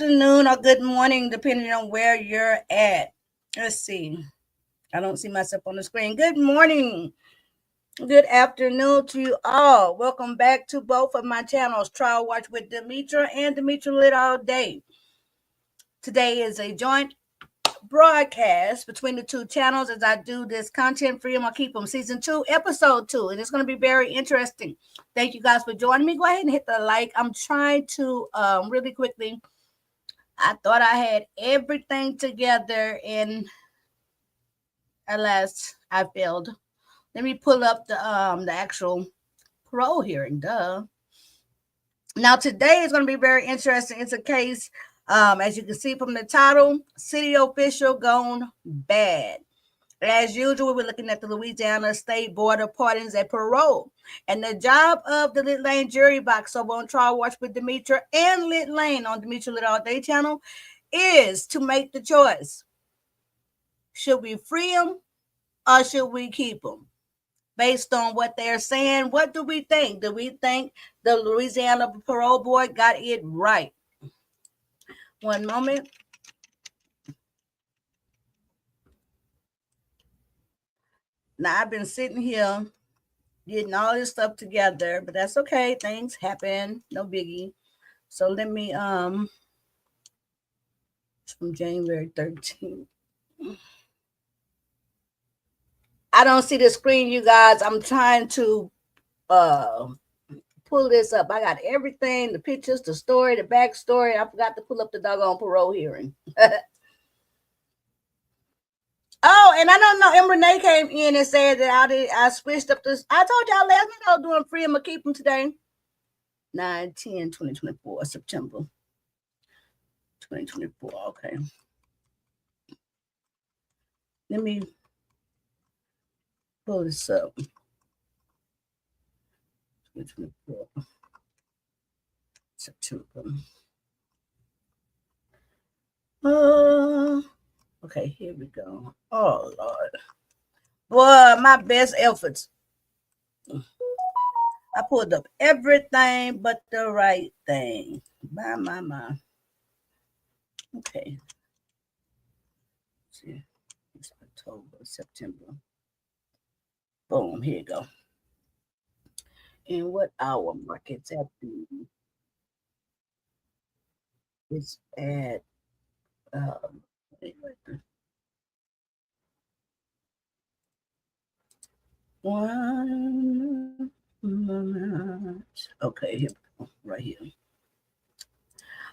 afternoon or good morning, depending on where you're at. Let's see. I don't see myself on the screen. Good morning. Good afternoon to you all. Welcome back to both of my channels, Trial Watch with Demetra and demetralitALLday. Today is a joint broadcast between the two channels as I do this content freedom or keep them season 2 episode 2, and it's going to be very interesting. Thank you guys for joining me. Go ahead and hit the like. I'm trying to really quickly. I thought I had everything together, and alas, I failed. Let me pull up the actual parole hearing. Duh. Now today is going to be very interesting. It's a case, as you can see from the title, city official gone bad. As usual, we're looking at the Louisiana State Board of Pardons and Parole. And the job of the Lit Lane jury box over on Trial Watch with Demetra and Lit Lane on demetralitALLday channel is to make the choice. Should we free them or should we keep them? Based on what they're saying, what do we think? Do we think the Louisiana Parole Board got it right? One moment. Now, I've been sitting here getting all this stuff together, but that's okay. Things happen. No biggie. So let me, it's from January 13th. I don't see the screen, you guys. I'm trying to pull this up. I got everything, the pictures, the story, the backstory. I forgot to pull up the doggone parole hearing. Oh, and I don't know. And Renee came in and said that I switched up this. I told y'all last night I was doing free. I'm going to keep them today. 9/10/2024, September 2024. Okay. Let me pull this up. 2024. September. Okay, here we go. Oh, Lord. Boy, my best efforts. I pulled up everything but the right thing. My. Okay. Let's see. It's October, September. Boom, here you go. And what our market's at? It's at one moment. Okay, here we go. Right here.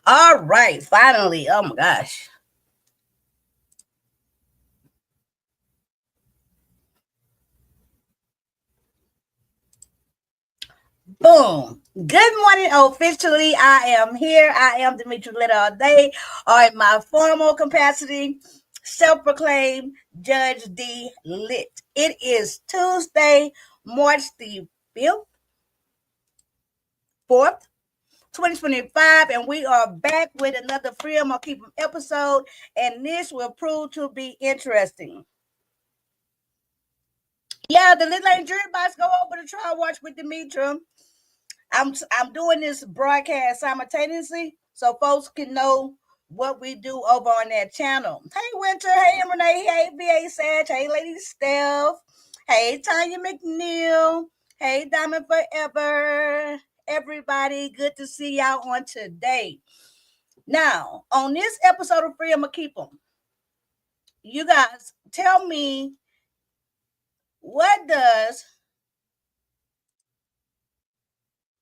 All right, finally. Oh my gosh. Boom. Good morning. Officially, I am here. I am demetralitALLday, or in my formal capacity, self-proclaimed Judge D. Lit. It is Tuesday, March the 5th, 4th, 2025, and we are back with another Freedom or Keep 'em episode, and this will prove to be interesting. Yeah, the Lit Lane jury box go over the Trial Watch with Demetra. I'm doing this broadcast simultaneously so folks can know what we do over on that channel. Hey, Winter. Hey, Renee. Hey, B.A. Sage. Hey, Lady Steph. Hey, Tanya McNeil. Hey, Diamond Forever. Everybody, good to see y'all on today. Now, on this episode of Free, I'm going to keep them. You guys, tell me, what does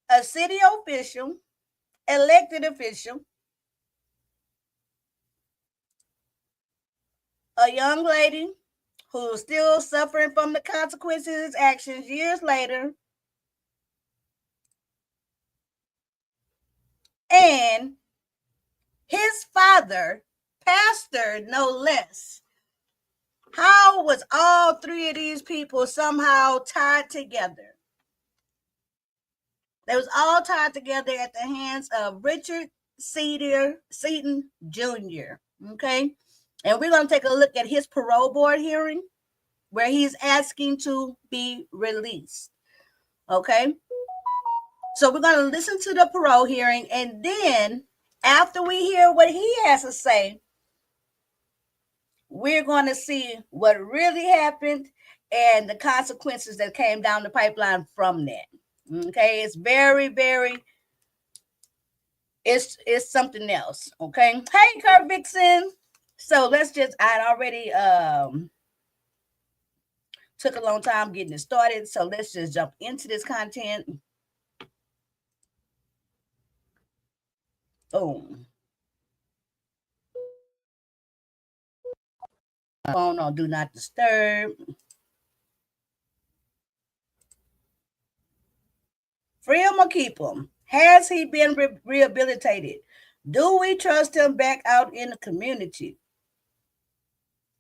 a city official, elected official, a young lady who's still suffering from the consequences of his actions years later, and his father, pastor, no less. How was all three of these people somehow tied together? They was all tied together at the hands of Richard Seaton Jr., okay? And we're going to take a look at his parole board hearing where he's asking to be released, okay? So we're going to listen to the parole hearing, and then After we hear what he has to say, we're going to see what really happened and the consequences that came down the pipeline from that. Okay, it's very, very, it's something else. Okay, hey, Kurt Vixen. So let's just, I'd already took a long time getting it started, so let's just jump into this content. Boom. Phone on do not disturb. Free him or keep him? Has he been rehabilitated? Do we trust him back out in the community?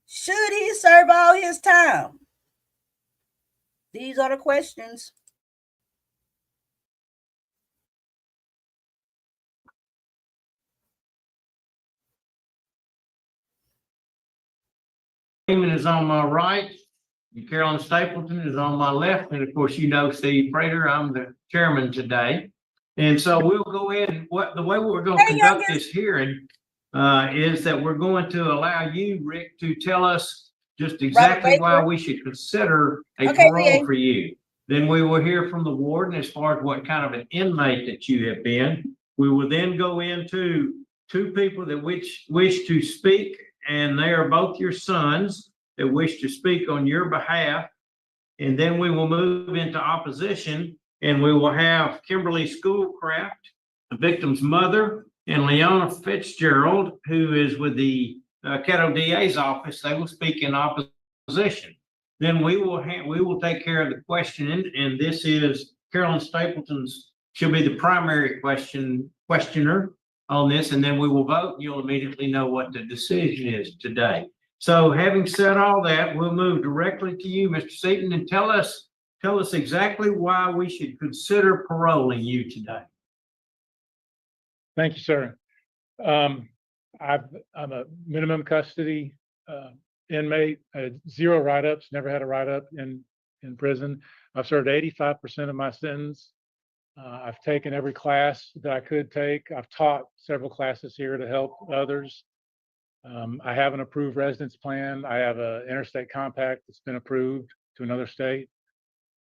Should he serve all his time? These are the questions. Freeman is on my right, and Carolyn Stapleton is on my left, and of course, you know Steve Prater. I'm the chairman today. And so we'll go ahead and the way we're going to conduct this hearing is that we're going to allow you, Rick, to tell us just exactly why we should consider a parole for you. Then we will hear from the warden as far as what kind of an inmate that you have been. We will then go into two people that wish to speak, and they are both your sons that wish to speak on your behalf. And then we will move into opposition, and we will have Kimberly Schoolcraft, the victim's mother, and Leona Fitzgerald, who is with the Caddo DA's office. They will speak in opposition. Then we will take care of the questioning, and this is Carolyn Stapleton's. She'll be the primary questioner on this, and then we will vote. You'll immediately know what the decision is today. So having said all that, we'll move directly to you, Mr. Seaton, and tell us exactly why we should consider paroling you today. Thank you, sir. I'm a minimum custody inmate, zero write-ups, never had a write-up in prison. I've served 85% of my sentence. I've taken every class that I could take. I've taught several classes here to help others. I have an approved residence plan. I have an interstate compact that's been approved to another state.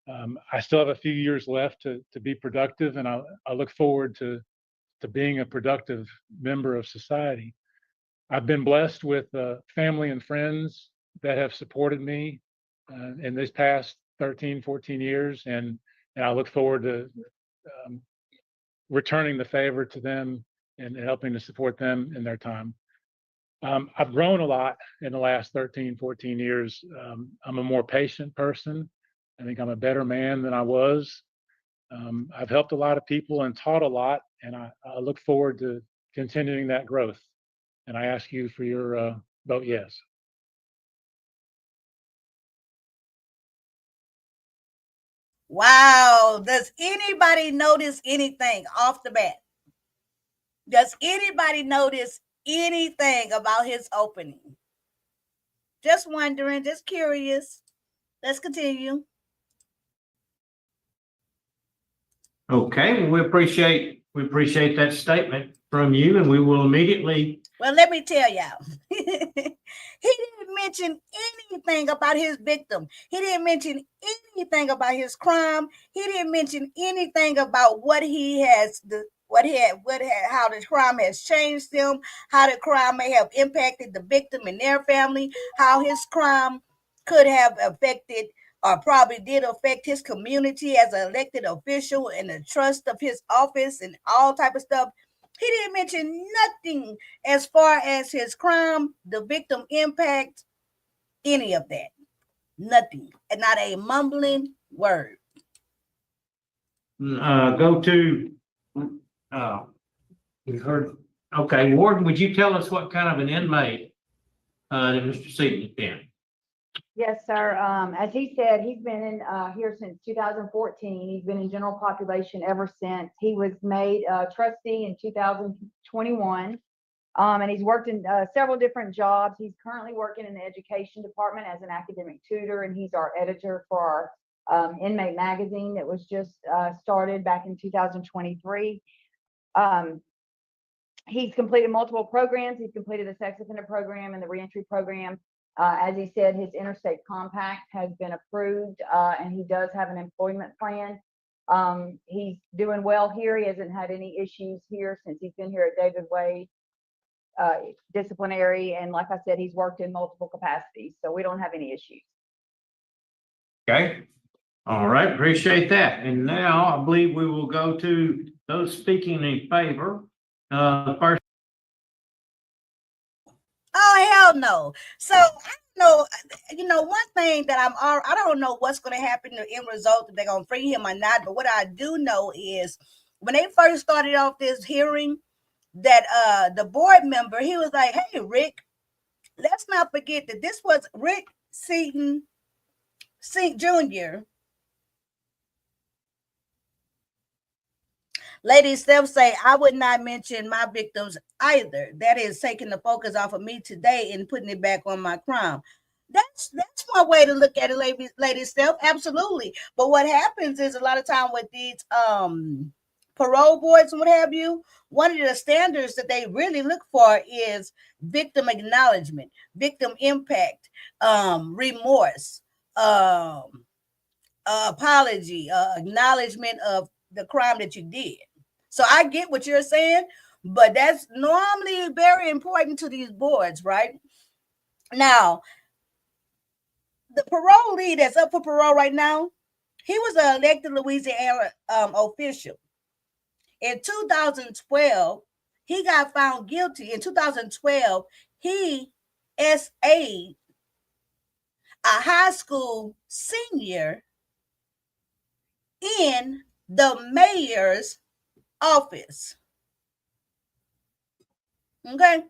I still have a few years left to be productive, and I look forward to being a productive member of society. I've been blessed with family and friends that have supported me in these past 13, 14 years, and I look forward to returning the favor to them and helping to support them in their time. I've grown a lot in the last 13, 14 years. I'm a more patient person. I think I'm a better man than I was. I've helped a lot of people and taught a lot, and I look forward to continuing that growth. And I ask you for your vote yes. Wow. Does anybody notice anything off the bat? Does anybody notice anything about his opening? Just wondering, just curious. Let's continue. Okay, well, we appreciate that statement from you, and we will immediately. Well, let me tell y'all, he didn't mention anything about his victim. He didn't mention anything about his crime. He didn't mention anything about what he has, how the crime has changed them, how the crime may have impacted the victim and their family, how his crime could have affected or probably did affect his community as an elected official and the trust of his office and all type of stuff. He didn't mention nothing as far as his crime, the victim impact, any of that. Nothing. And not a mumbling word. Go to, we heard, okay, Warden, would you tell us what kind of an inmate that Mr. Seaton has been? Yes, sir. As he said, he's been in here since 2014. He's been in general population ever since. He was made trustee in 2021, and he's worked in several different jobs. He's currently working in the education department as an academic tutor, and he's our editor for our inmate magazine that was just started back in 2023. He's completed multiple programs. He's completed the sex offender program and the reentry program. As he said, his interstate compact has been approved, and he does have an employment plan. He's doing well here. He hasn't had any issues here since he's been here at David Wade disciplinary. And like I said, he's worked in multiple capacities, so we don't have any issues. Okay. All right. Appreciate that. And now I believe we will go to those speaking in favor. First. Oh, hell no. So I know, one thing that I don't know what's going to happen in the end result, if they're going to free him or not. But what I do know is when they first started off this hearing, that the board member, he was like, hey, Rick, let's not forget that this was Rick Seaton Jr. Lady Steph say, I would not mention my victims either. That is taking the focus off of me today and putting it back on my crime. That's one way to look at it, Lady Steph. Absolutely. But what happens is a lot of time with these parole boards and what have you, one of the standards that they really look for is victim acknowledgement, victim impact, remorse, apology, acknowledgement of the crime that you did. So I get what you're saying, but that's normally very important to these boards, right? Now, the parolee that's up for parole right now, he was an elected Louisiana official. In 2012, he got found guilty. In 2012, he SA'd a high school senior in the mayor's office. Okay.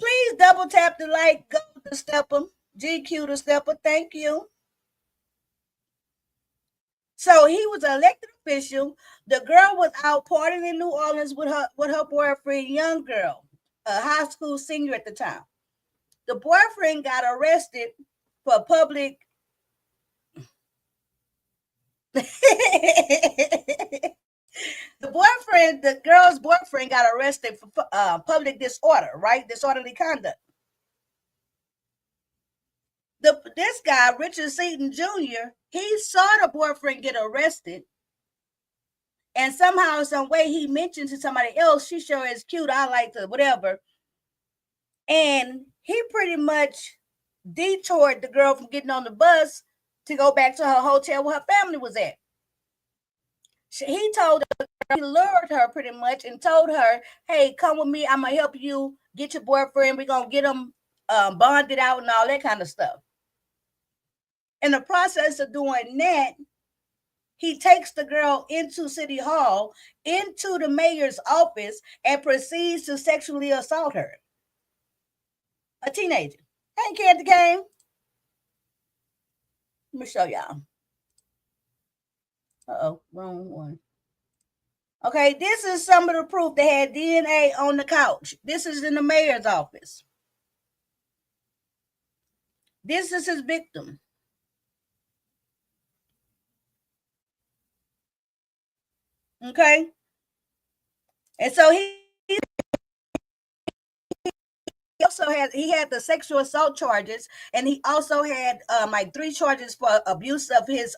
Please double tap the like, go to Stepper, GQ to Stepper. Thank you. So he was an elected official. The girl was out partying in New Orleans with her boyfriend, young girl, a high school senior at the time. The boyfriend got arrested for public. The girl's boyfriend got arrested for public disorder, right? Disorderly conduct. This guy, Richard Seaton Jr., he saw the boyfriend get arrested. And somehow, some way, he mentioned to somebody else, she sure is cute, I like her, whatever. And he pretty much detoured the girl from getting on the bus to go back to her hotel where her family was at. He told her, he lured her pretty much and told her, hey, come with me. I'm going to help you get your boyfriend. We're going to get him bonded out and all that kind of stuff. In the process of doing that, he takes the girl into City Hall, into the mayor's office, and proceeds to sexually assault her. A teenager. Hey, Candy Cane. Let me show y'all. Uh-oh, wrong one. Okay, this is some of the proof. They had DNA on the couch. This is in the mayor's office. This is his victim. Okay. And so he also had the sexual assault charges, and he also had like 3 charges for abuse of his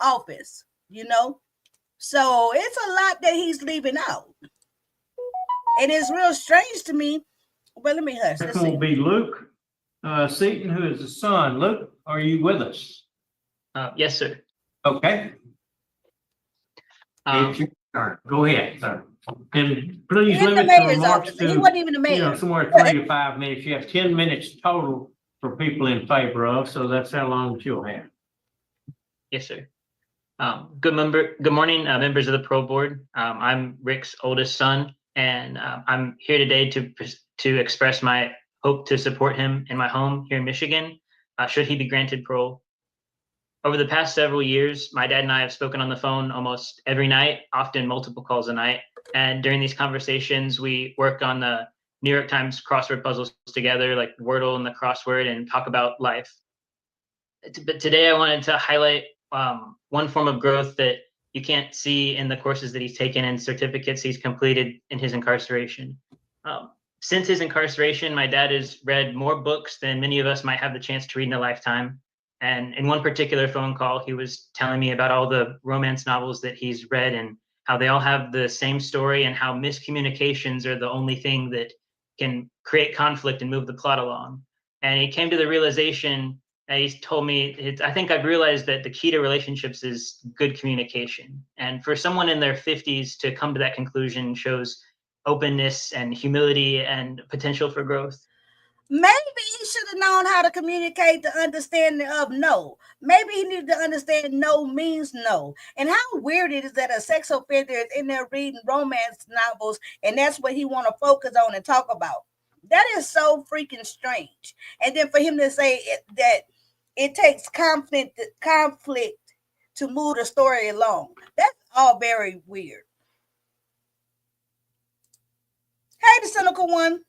office, you know. So it's a lot that he's leaving out. And it's real strange to me. But let me hush. This will be Luke Seaton, who is the son. Luke, are you with us? Yes, sir. Okay. Go ahead, sir. And please limit your remarks to, he wasn't even the mayor. Somewhere 3 to 5 minutes. You have 10 minutes total for people in favor of, so that's how long you'll have. Yes, sir. Good morning, members of the Parole Board. I'm Rick's oldest son, and I'm here today to express my hope to support him in my home here in Michigan, should he be granted parole. Over the past several years, my dad and I have spoken on the phone almost every night, often multiple calls a night. And during these conversations, we work on the New York Times crossword puzzles together, like Wordle and the crossword, and talk about life. But today I wanted to highlight one form of growth that you can't see in the courses that he's taken and certificates he's completed in his incarceration. Since his incarceration, my dad has read more books than many of us might have the chance to read in a lifetime. And in one particular phone call, he was telling me about all the romance novels that he's read and how they all have the same story and how miscommunications are the only thing that can create conflict and move the plot along. And he came to the realization, he told me, I think I've realized that the key to relationships is good communication. And for someone in their 50s to come to that conclusion shows openness and humility and potential for growth. Maybe he should have known how to communicate the understanding of no. Maybe he needed to understand no means no. And how weird it is that a sex offender is in there reading romance novels and that's what he want to focus on and talk about. That is so freaking strange. And then for him to say that it takes conflict to move the story along. That's all very weird. Hey, the cynical one.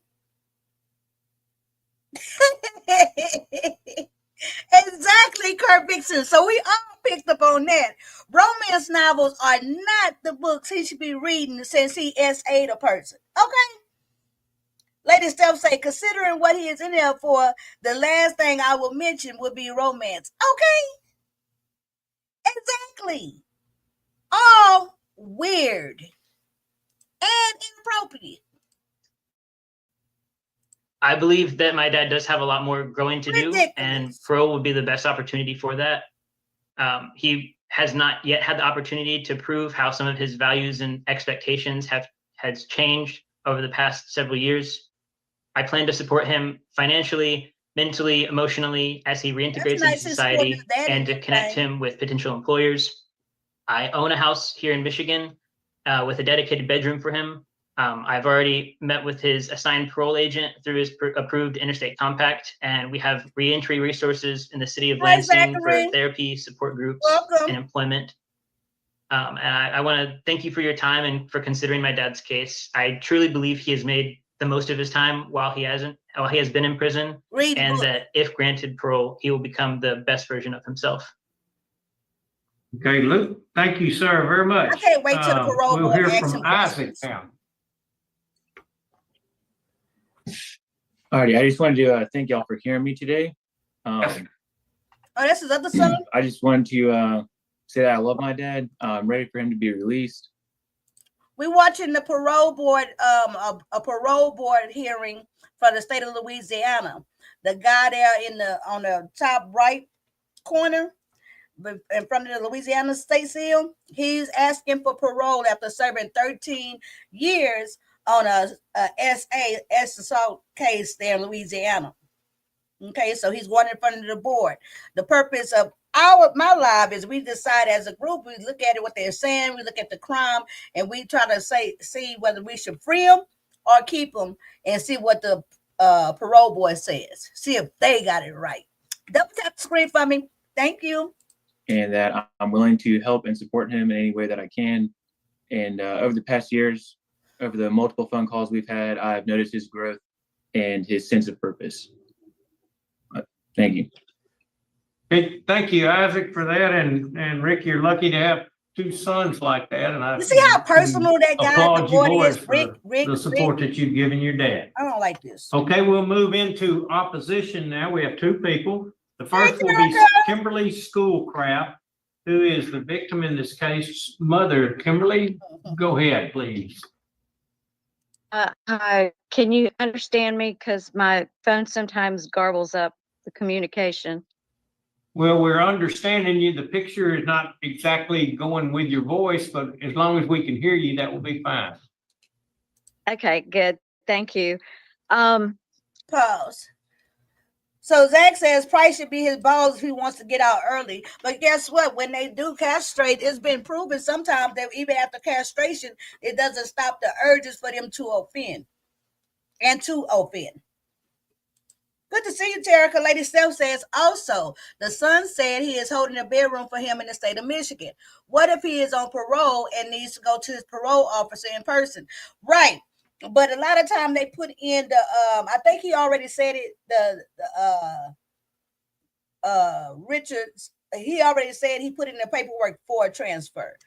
Exactly, Kurt Vixen. So we all picked up on that. Romance novels are not the books he should be reading since he SA'd a person. Okay. Lady Steph say, considering what he is in there for, the last thing I will mention would be romance. Okay. Exactly. All weird and inappropriate. I believe that my dad does have a lot more growing to do, and parole would be the best opportunity for that. He has not yet had the opportunity to prove how some of his values and expectations has changed over the past several years. I plan to support him financially, mentally, emotionally as he reintegrates into society and to connect him with potential employers. I own a house here in Michigan with a dedicated bedroom for him. I've already met with his assigned parole agent through his approved interstate compact, and we have reentry resources in the city of Lansing for therapy, support groups, and employment. And I want to thank you for your time and for considering my dad's case. I truly believe he has made the most of his time while he has been in prison, and that if granted parole, he will become the best version of himself. Okay, Luke, thank you, sir, very much. I can't wait till the parole we'll board hear asks from him Isaac questions. now. Alrighty, I just wanted to thank y'all for hearing me today. Oh, that's his other son? I just wanted to say that I love my dad. I'm ready for him to be released. We're watching the parole board, a parole board hearing for the state of Louisiana. The guy there on the top right corner, in front of the Louisiana state seal, he's asking for parole after serving 13 years on a assault case there in Louisiana. Okay, so he's going in front of the board. The purpose of my live is we decide as a group, we look at it, what they're saying, we look at the crime, and we try to see whether we should free them or keep them, and see what the parole board says. See if they got it right. Double tap the screen for me. Thank you. And that I'm willing to help and support him in any way that I can. And over the past years, over the multiple phone calls we've had, I've noticed his growth and his sense of purpose. Thank you. Hey, thank you, Isaac, for that. And Rick, you're lucky to have two sons like that. And you see how personal that guy applaud you boys is? for the support that you've given your dad. I don't like this. Okay, we'll move into opposition now. We have two people. The first will be Kimberly Schoolcraft, who is the victim in this case. Mother, Kimberly, go ahead, please. Hi, can you understand me? Because my phone sometimes garbles up the communication. Well, we're understanding you. The picture is not exactly going with your voice, but as long as we can hear you, that will be fine. Okay, good. Thank you. Pause. So Zach says Price should be his boss if he wants to get out early. But guess what? When they do castrate, it's been proven sometimes that even after castration, it doesn't stop the urges for them to offend and to offend. Good to see you, Terica. Lady Steph says also, the son said he is holding a bedroom for him in the state of Michigan. What if he is on parole and needs to go to his parole officer in person? Right. But a lot of time they put in the I think he already said it, Richards, he already said he put in the paperwork for a transfer.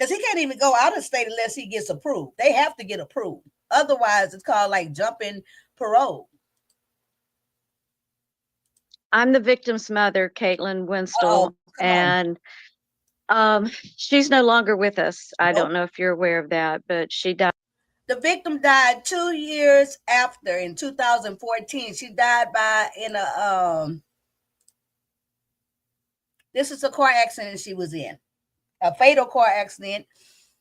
Because he can't even go out of state unless he gets approved. They have to get approved. Otherwise, it's called like jumping parole. I'm the victim's mother, Caitlin Winstel, Come on. and she's no longer with us. I Nope. don't know if you're aware of that, but she died. The victim died 2 years after, in 2014. She died in a this is a car accident she was in, a fatal car accident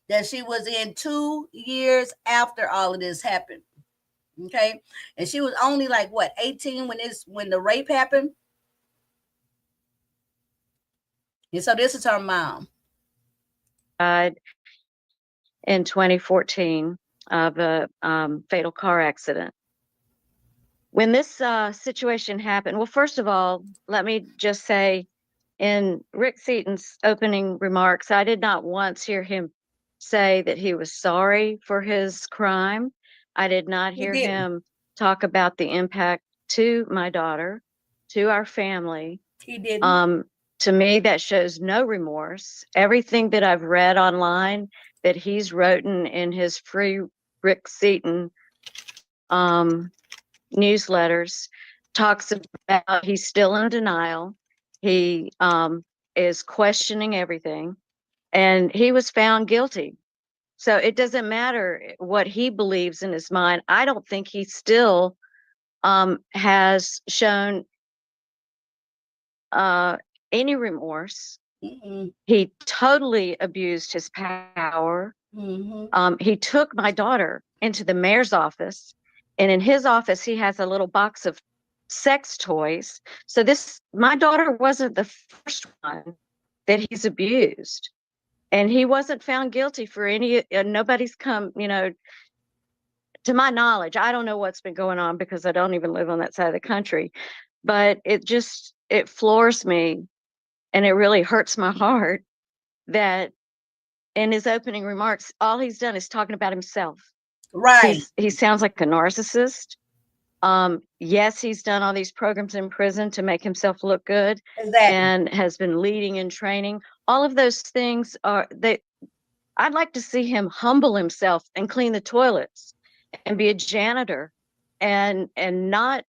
that she was in 2 years after all of this happened. Okay, and she was only like what, 18 when the rape happened. And so this is her mom. Died in 2014 of a fatal car accident. When this situation happened, well, first of all, let me just say, in Rick Seaton's opening remarks, I did not once hear him say that he was sorry for his crime. I did not hear him talk about the impact to my daughter, to our family. He didn't. To me, that shows no remorse. Everything that I've read online that he's written in his free Rick Seaton newsletters talks about he's still in denial. He is questioning everything, and he was found guilty. So it doesn't matter what he believes in his mind. I don't think he still has shown any remorse. He totally abused his power. He took my daughter into the mayor's office, and in his office he has a little box of sex toys. So my daughter wasn't the first one that he's abused, and he wasn't found guilty for any. Nobody's come, to my knowledge. I don't know what's been going on because I don't even live on that side of the country, but it floors me, and it really hurts my heart that in his opening remarks, all he's done is talking about himself. Right. He sounds like a narcissist. Yes, he's done all these programs in prison to make himself look good. Exactly. And has been leading and training. All of those things I'd like to see him humble himself and clean the toilets and be a janitor and not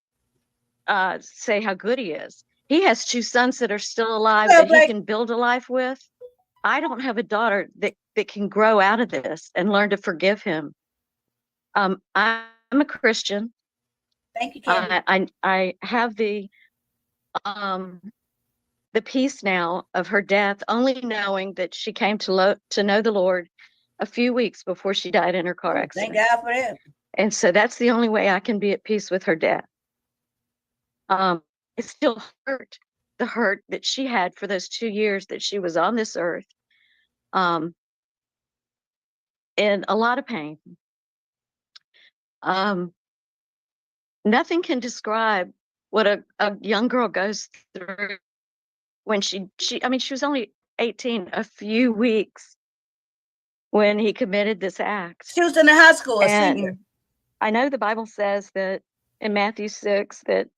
say how good he is. He has 2 sons that are still alive that he can build a life with. I don't have a daughter that can grow out of this and learn to forgive him. I'm a Christian. Thank you, Candy. I have the peace now of her death, only knowing that she came to know the Lord a few weeks before she died in her car accident. Thank God for that. And so that's the only way I can be at peace with her death. It still hurt, the hurt that she had for those 2 years that she was on this earth. In a lot of pain. Nothing can describe what a young girl goes through when she was only 18, a few weeks when he committed this act. She was in the high school, a senior. I know the Bible says that in Matthew 6 that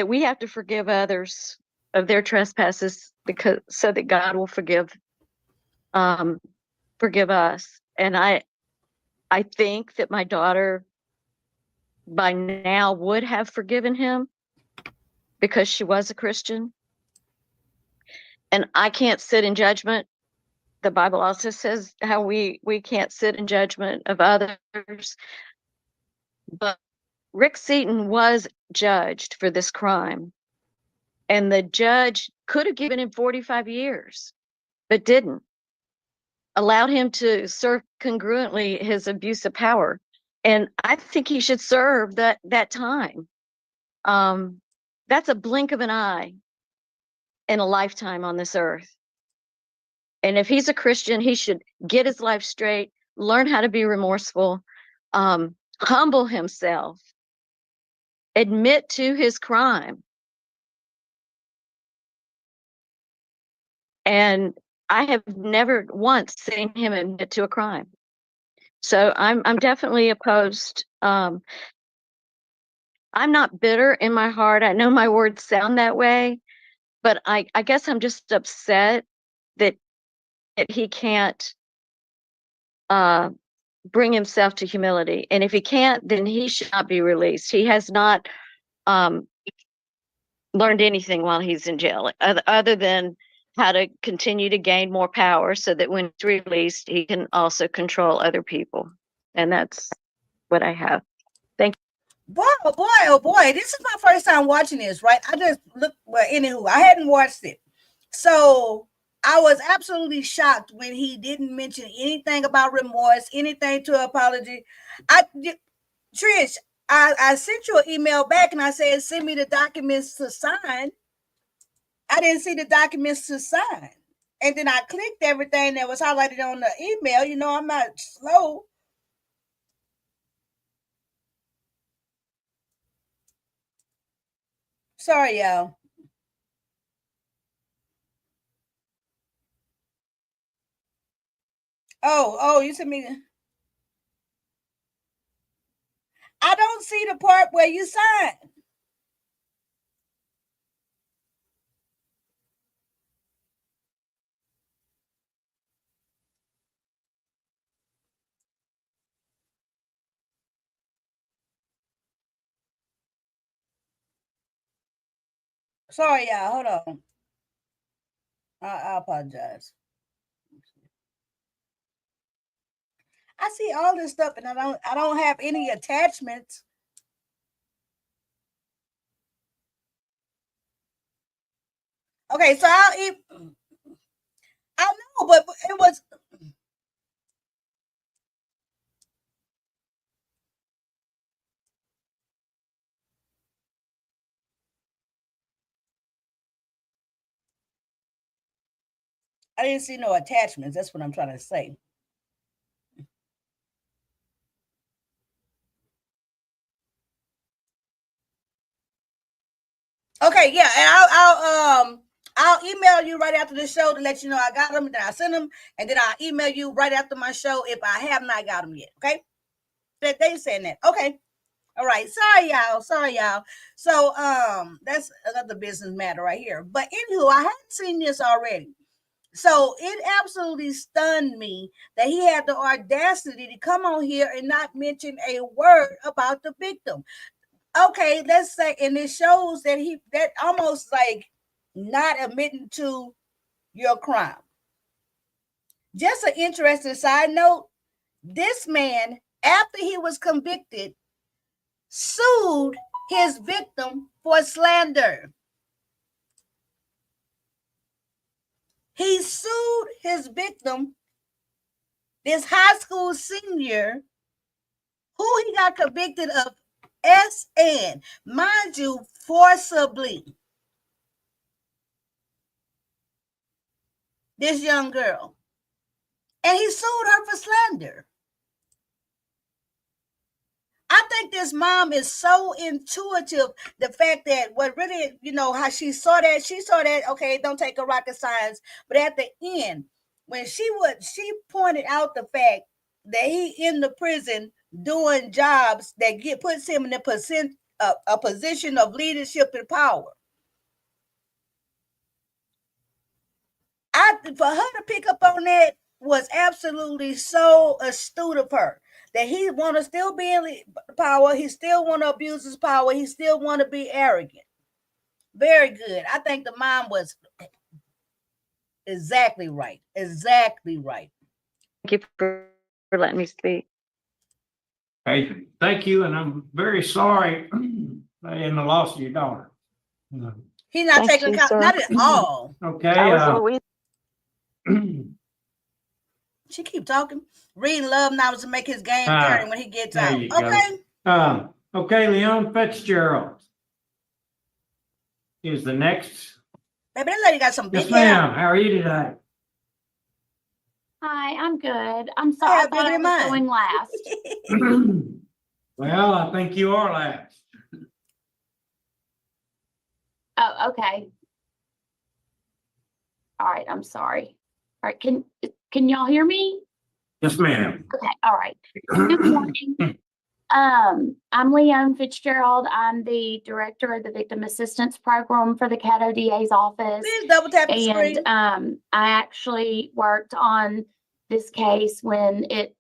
we have to forgive others of their trespasses so that God will forgive us. And I think that my daughter by now would have forgiven him because she was a Christian. And I can't sit in judgment. The Bible also says how we can't sit in judgment of others. But Rick Seaton was judged for this crime. And the judge could have given him 45 years, but didn't. Allowed him to serve congruently his abuse of power. And I think he should serve that time. That's a blink of an eye in a lifetime on this earth. And if he's a Christian, he should get his life straight, learn how to be remorseful, humble himself, admit to his crime. And I have never once seen him admit to a crime. So I'm definitely opposed. I'm not bitter in my heart. I know my words sound that way, but I guess I'm just upset that he can't bring himself to humility. And if he can't, then he should not be released. He has not learned anything while he's in jail other than how to continue to gain more power so that when he's released, he can also control other people. And that's what I have. Thank you. Boy, oh boy, oh boy. This is my first time watching this, right? I just looked, well, anywho, I hadn't watched it. So I was absolutely shocked when he didn't mention anything about remorse, anything to apology. Trish, I sent you an email back and I said, send me the documents to sign. I didn't see the documents to sign. And then I clicked everything that was highlighted on the email. You know, I'm not slow. Sorry, y'all. Oh, you sent me. I don't see the part where you sign. Sorry, y'all. Hold on. I apologize. I see all this stuff and I don't have any attachments. Okay, so I know, but it was. I didn't see no attachments. That's what I'm trying to say. Okay, yeah, and I'll email you right after the show to let you know I got them, and then I send them, and then I'll email you right after my show if I have not got them yet. Okay, they saying that. Okay, all right. Sorry, y'all. So that's another business matter right here. But anywho, I hadn't seen this already. So it absolutely stunned me that he had the audacity to come on here and not mention a word about the victim. Okay, let's say, and it shows that that almost like not admitting to your crime. Just an interesting side note, this man, after he was convicted, sued his victim for slander. He sued his victim, this high school senior, who he got convicted of SN, mind you, forcibly. This young girl. And he sued her for slander. I think this mom is so intuitive. The fact that what really, how she saw that, okay, don't take a rocket science. But at the end, when she pointed out the fact that he in the prison doing jobs that puts him in a position of leadership and power. For her to pick up on that was absolutely so astute of her, that he want to still be in power. He still want to abuse his power. He still want to be arrogant. Very good. I think the mom was exactly right. Exactly right. Thank you for letting me speak. Hey, thank you, and I'm very sorry in the loss of your daughter. He's not Thank taking you, account, sir. not at all. Okay. She keep talking. Reading love novels to make his game turn when he gets there out. you Okay. go. Okay, Leon Fitzgerald is the next. Baby, that lady got some big Yes, ma'am. How are you today? Hi, I'm good. I'm sorry. I thought I was going last. Well, I think you are last. Oh, okay. All right. I'm sorry. All right. Can y'all hear me? Yes, ma'am. Okay. All right. Good morning. I'm Leanne Fitzgerald. I'm the director of the Victim Assistance Program for the Caddo DA's office. Please double tap the screen. And I actually worked on this case when it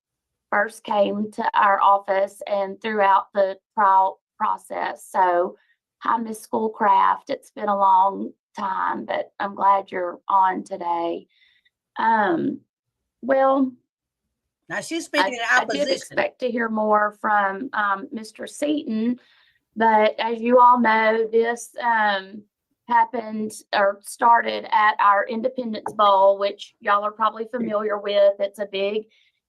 first came to our office and throughout the trial process. So, hi, Ms. Schoolcraft. It's been a long time, but I'm glad you're on today. Well, now she's speaking in I opposition. did expect to hear more from Mr. Seaton, but as you all know, this happened or started at our Independence Bowl, which y'all are probably familiar with. It's a big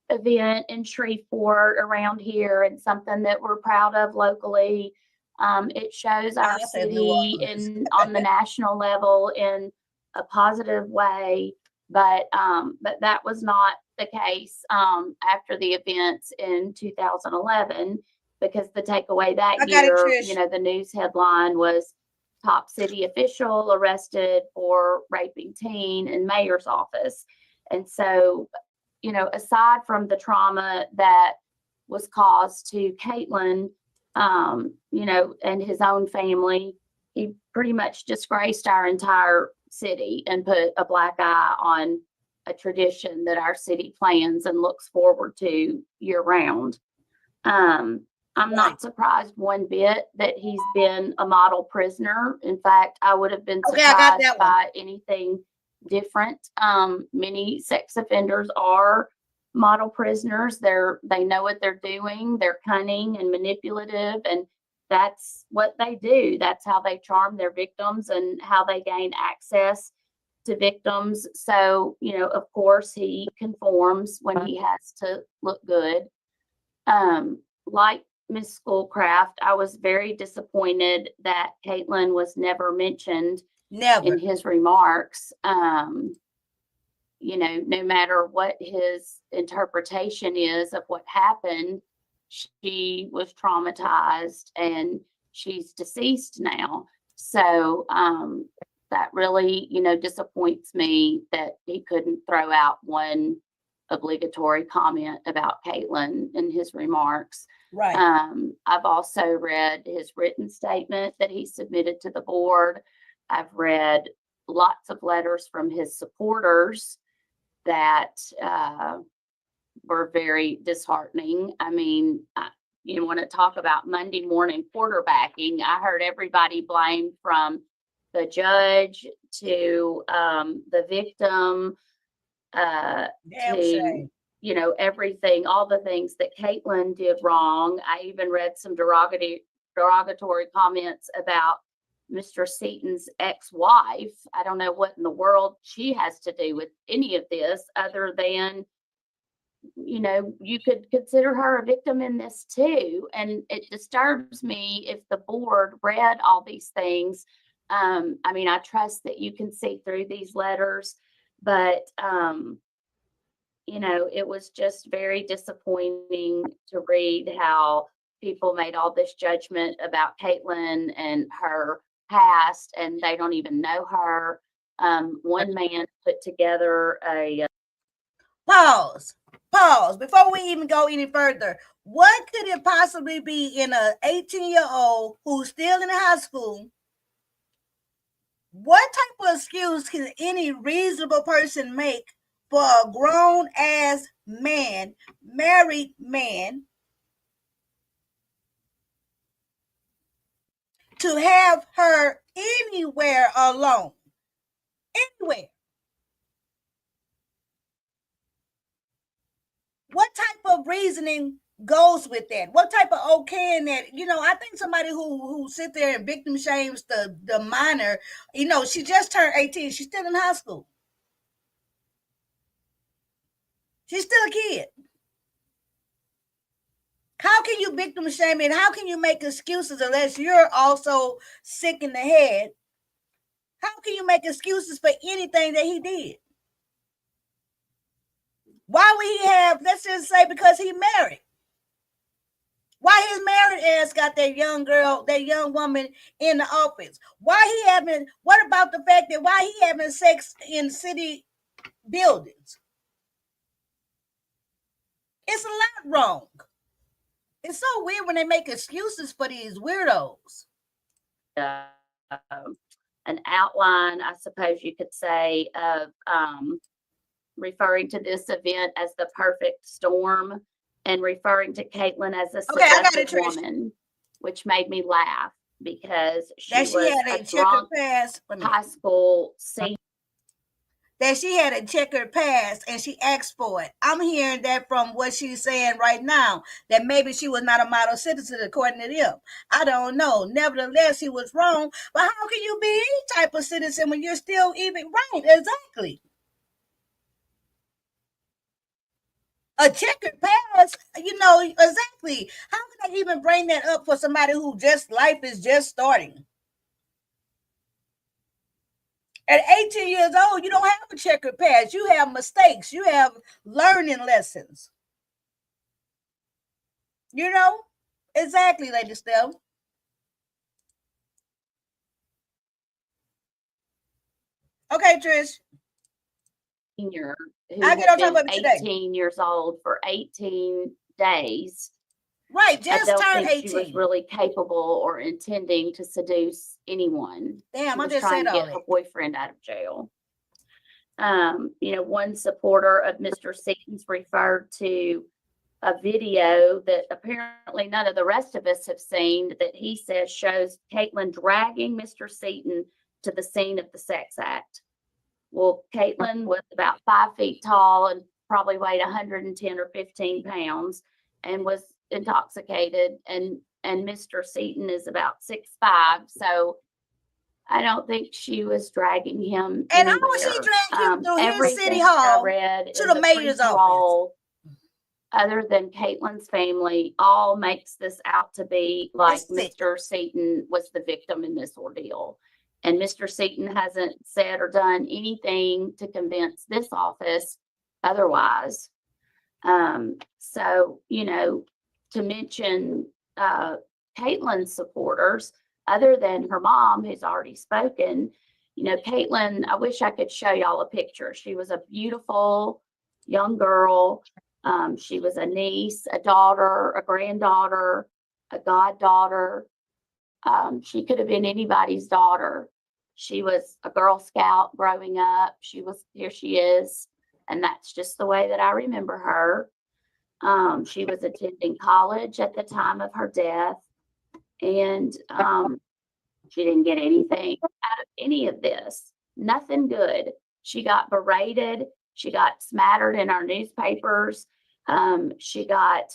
event in Shreveport around here and something that we're proud of locally. It shows our city on the national level in a positive way, but that was not the case after the events in 2011, because the takeaway that year, the news headline was top city official arrested for raping teen in mayor's office. And so, aside from the trauma that was caused to Caitlin, and his own family, he pretty much disgraced our entire city and put a black eye on a tradition that our city plans and looks forward to year round. I'm not surprised one bit that he's been a model prisoner. In fact, I would have been surprised by anything different. Many sex offenders are model prisoners. They know what they're doing. They're cunning and manipulative, and that's what they do. That's how they charm their victims and how they gain access to victims. So, of course, he conforms when he has to look good. Like Ms. Schoolcraft, I was very disappointed that Caitlin was never mentioned in his remarks. No matter what his interpretation is of what happened, she was traumatized and she's deceased now. So that really, disappoints me that he couldn't throw out one obligatory comment about Caitlin in his remarks. Right. I've also read his written statement that he submitted to the board. I've read lots of letters from his supporters that were very disheartening. I mean, you want to talk about Monday morning quarterbacking. I heard everybody blamed, from the judge to the victim to everything, all the things that Caitlin did wrong. I even read some derogatory comments about Mr. Seaton's ex-wife. I don't know what in the world she has to do with any of this, other than, you could consider her a victim in this too. And it disturbs me if the board read all these things. I trust that you can see through these letters, but, it was just very disappointing to read how people made all this judgment about Caitlin and her past, and they don't even know her. One man put together a pause before we even go any further. What could it possibly be in a 18-year-old who's still in high school? What type of excuse can any reasonable person make for a grown ass man, married man, to have her anywhere alone? Anywhere. What type of reasoning goes with that? What type of okay in that? I think somebody who sit there and victim shames the minor, she just turned 18. She's still in high school. She's still a kid. How can you victim shame and how can you make excuses unless you're also sick in the head? How can you make excuses for anything that he did? Why would he have, let's just say, because he married? Why his married ass got that young girl, that young woman in the office? What about the fact that why he having sex in city buildings? It's a lot wrong. It's so weird when they make excuses for these weirdos. An outline, I suppose you could say, of referring to this event as the perfect storm and referring to Caitlin as a Okay, I got it, seductive Trish. woman, which made me laugh because she That was she had a a checkered drunk past. Wait a minute. high school senior. That she had a checkered past and she asked for it. I'm hearing that from what she's saying right now, that maybe she was not a model citizen according to them. I don't know. Nevertheless, he was wrong. But how can you be any type of citizen when you're still even right? Exactly. A checkered past, exactly. How can I even bring that up for somebody who just life is just starting? At 18 years old, you don't have a checkered past. You have mistakes. You have learning lessons. Exactly, Lady Steph. Okay, Trish. Senior who I get had on top been of it today. 18 years old for 18 days. Right, I just don't turned think she was 18. really capable or intending to seduce anyone. Damn, She I was just trying said to all get her that. boyfriend out of jail. One supporter of Mr. Seaton's referred to a video that apparently none of the rest of us have seen that he says shows Caitlin dragging Mr. Seaton to the scene of the sex act. Well, Caitlin was about 5 feet tall and probably weighed 110 or 15 pounds and was intoxicated. And Mr. Seaton is about 6'5". So I don't think she was dragging him And anywhere. how was she dragging him through his Everything city that I hall read to in the mayor's office? pre-parole, other than Caitlin's family, all makes this out to be like It's sick. Mr. Seaton was the victim in this ordeal. And Mr. Seaton hasn't said or done anything to convince this office otherwise. To mention Caitlin's supporters, other than her mom, who's already spoken, Caitlin, I wish I could show y'all a picture. She was a beautiful young girl. She was a niece, a daughter, a granddaughter, a goddaughter. She could have been anybody's daughter. She was a Girl Scout growing up. Here she is. And that's just the way that I remember her. She was attending college at the time of her death. And she didn't get anything out of any of this. Nothing good. She got berated. She got smattered in our newspapers. She got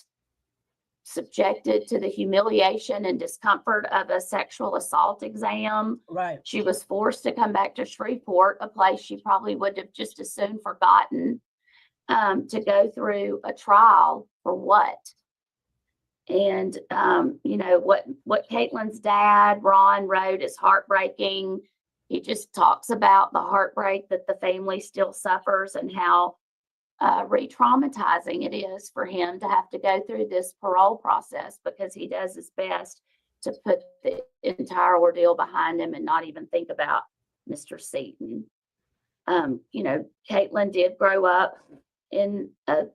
subjected to the humiliation and discomfort of a sexual assault exam. Right. She was forced to come back to Shreveport, a place she probably would have just as soon forgotten, to go through a trial for what? And, what Caitlin's dad, Ron, wrote is heartbreaking. He just talks about the heartbreak that the family still suffers and how re-traumatizing it is for him to have to go through this parole process, because he does his best to put the entire ordeal behind him and not even think about Mr. Seaton. Caitlin did grow up in a